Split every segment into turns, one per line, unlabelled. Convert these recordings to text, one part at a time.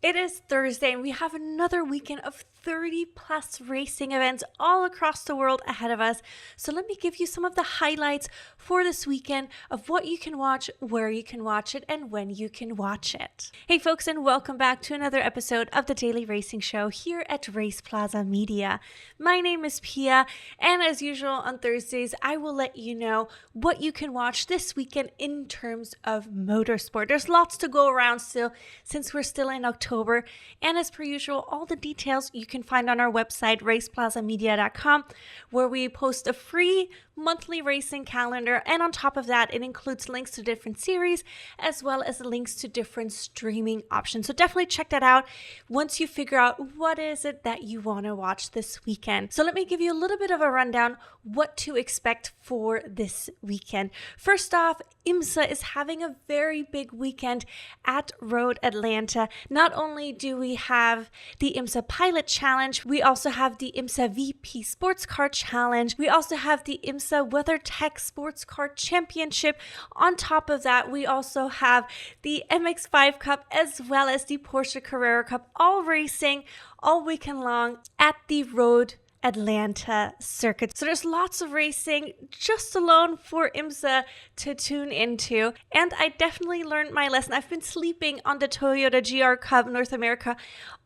It is Thursday and we have another weekend of 30 plus racing events all across the world ahead of us. So let me give you some of the highlights for this weekend of what you can watch, where you can watch it, and when you can watch it. Hey folks, and welcome back to another episode of the Daily Racing Show here at RacePlazaMedia. My name is Pia, and as usual on Thursdays, I will let you know what you can watch this weekend in terms of motorsport. There's lots to go around still since we're still in October, and as per usual, all the details you can find on our website, RacePlazaMedia.com, where we post a free monthly racing calendar, and on top of that, it includes links to different series as well as links to different streaming options. So definitely check that out once you figure out what is it that you want to watch this weekend. So let me give you a little bit of a rundown what to expect for this weekend. First off, IMSA is having a very big weekend at Road Atlanta. Not only do we have the IMSA Pilot Challenge, we also have the IMSA VP Sports Car Challenge. We also have the IMSA WeatherTech Sports Car Championship. On top of that, we also have the MX5 Cup as well as the Porsche Carrera Cup, all racing all weekend long at the Road Atlanta circuit. So there's lots of racing just alone for IMSA to tune into. And I definitely learned my lesson. I've been sleeping on the Toyota GR Cup North America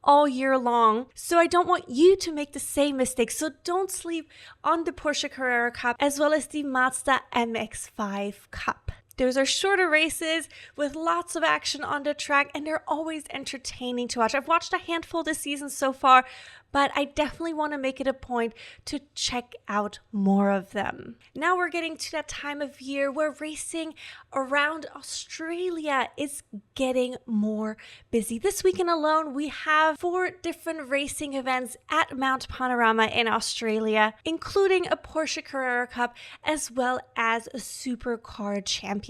all year long. So I don't want you to make the same mistake. So don't sleep on the Porsche Carrera Cup as well as the Mazda MX5 Cup. Those are shorter races with lots of action on the track, and they're always entertaining to watch. I've watched a handful this season so far, but I definitely want to make it a point to check out more of them. Now we're getting to that time of year where racing around Australia is getting more busy. This weekend alone, we have 4 different racing events at Mount Panorama in Australia, including a Porsche Carrera Cup as well as a Supercar Championship.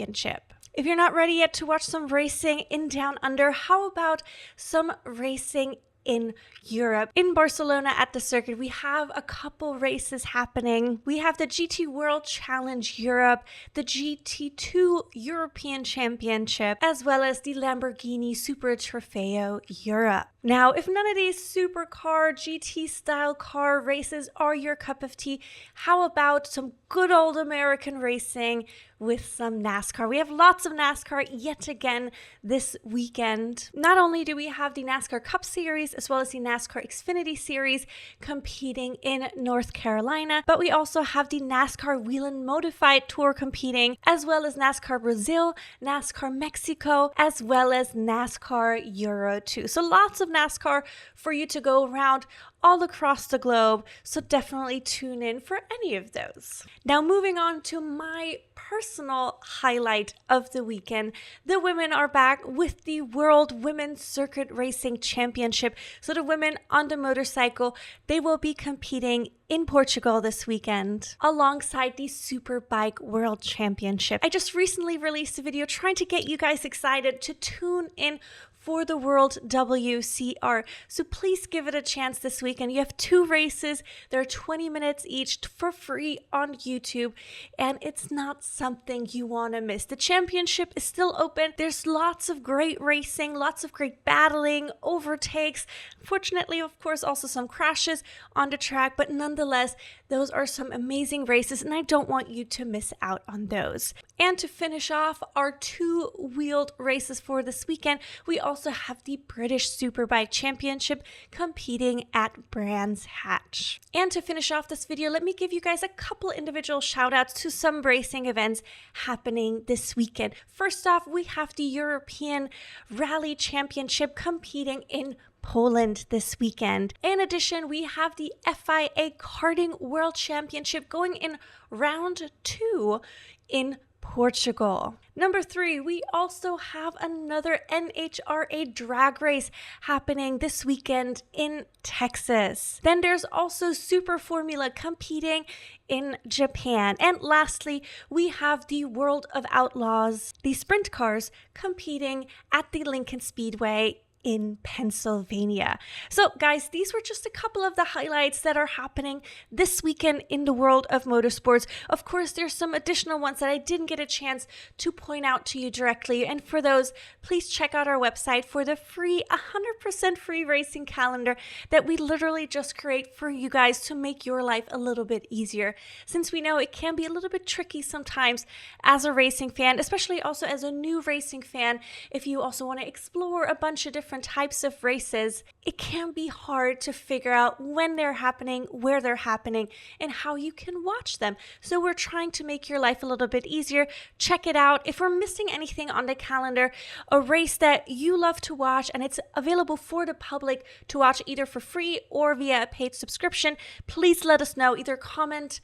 If you're not ready yet to watch some racing in Down Under, how about some racing in Europe? In Barcelona at the circuit, we have a couple races happening. We have the GT World Challenge Europe, the GT2 European Championship, as well as the Lamborghini Super Trofeo Europe. Now, if none of these supercar GT style car races are your cup of tea, how about some good old American racing with some NASCAR? We have lots of NASCAR yet again this weekend. Not only do we have the NASCAR Cup Series as well as the NASCAR Xfinity Series competing in North Carolina, but we also have the NASCAR Wheel and Modified Tour competing, as well as NASCAR Brazil, NASCAR Mexico, as well as NASCAR Euro 2. So lots of NASCAR for you to go around all across the globe, so definitely tune in for any of those. Now moving on to my personal highlight of the weekend, the women are back with the World Women's Circuit Racing Championship. So the women on the motorcycle, they will be competing in Portugal this weekend alongside the Superbike World Championship. I just recently released a video trying to get you guys excited to tune in for the WorldWCR. So please give it a chance this weekend. You have 2 races. They're 20 minutes each for free on YouTube, and it's not something you want to miss. The championship is still open. There's lots of great racing, lots of great battling, overtakes. Fortunately, of course, also some crashes on the track, but nonetheless, those are some amazing races, and I don't want you to miss out on those. And to finish off our 2-wheeled races for this weekend, we also have the British Superbike Championship competing at Brands Hatch. And to finish off this video, let me give you guys a couple individual shout outs to some racing events happening this weekend. First off, we have the European Rally Championship competing in Poland this weekend. In addition, we have the FIA Karting World Championship going in round 2 in Portugal. Number 3, we also have another NHRA drag race happening this weekend in Texas. Then there's also Super Formula competing in Japan. And lastly, we have the World of Outlaws, the sprint cars competing at the Lincoln Speedway in Pennsylvania. So guys, these were just a couple of the highlights that are happening this weekend in the world of motorsports. Of course, there's some additional ones that I didn't get a chance to point out to you directly. And for those, please check out our website for the free, 100% free racing calendar that we literally just create for you guys to make your life a little bit easier. Since we know it can be a little bit tricky sometimes as a racing fan, especially also as a new racing fan, if you also want to explore a bunch of different types of races, it can be hard to figure out when they're happening, where they're happening, and how you can watch them. So we're trying to make your life a little bit easier. Check it out. If we're missing anything on the calendar, a race that you love to watch and it's available for the public to watch either for free or via a paid subscription, please let us know. Either comment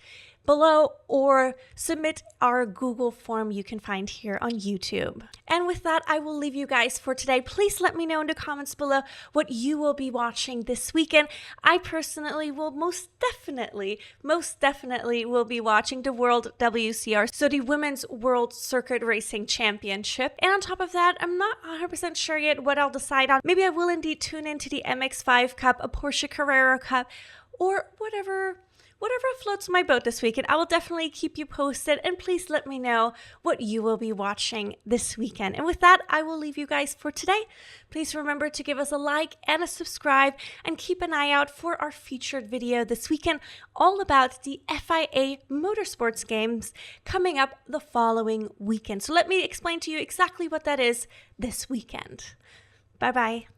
below or submit our Google form you can find here on YouTube. And with that, I will leave you guys for today. Please let me know in the comments below what you will be watching this weekend. I personally will most definitely will be watching the WorldWCR, so the Women's World Circuit Racing Championship. And on top of that, I'm not 100% sure yet what I'll decide on. Maybe I will indeed tune into the MX-5 Cup, a Porsche Carrera Cup, or whatever floats my boat this weekend. I will definitely keep you posted, and please let me know what you will be watching this weekend. And with that, I will leave you guys for today. Please remember to give us a like and a subscribe, and keep an eye out for our featured video this weekend all about the FIA Motorsports Games coming up the following weekend. So let me explain to you exactly what that is this weekend. Bye-bye.